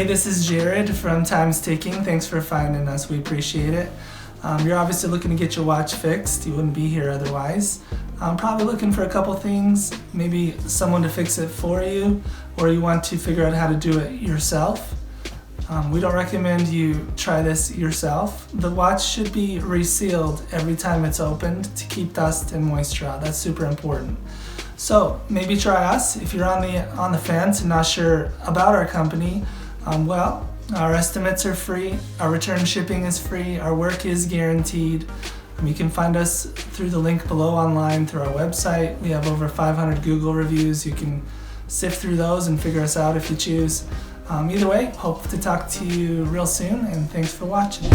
Hey, this is Jared from Time's Ticking. Thanks for finding us. We appreciate it. You're obviously looking to get your watch fixed. You wouldn't be here otherwise. Probably looking for a couple things, maybe someone to fix it for you, or you want to figure out how to do it yourself. We don't recommend you try this yourself. The watch should be resealed every time it's opened to keep dust and moisture out. That's super important. So maybe try us. If you're on the fence and not sure about our company, our estimates are free, our return shipping is free, our work is guaranteed. You can find us through the link below online through our website. We have over 500 Google reviews. You can sift through those and figure us out if you choose. Either way, hope to talk to you real soon, and thanks for watching.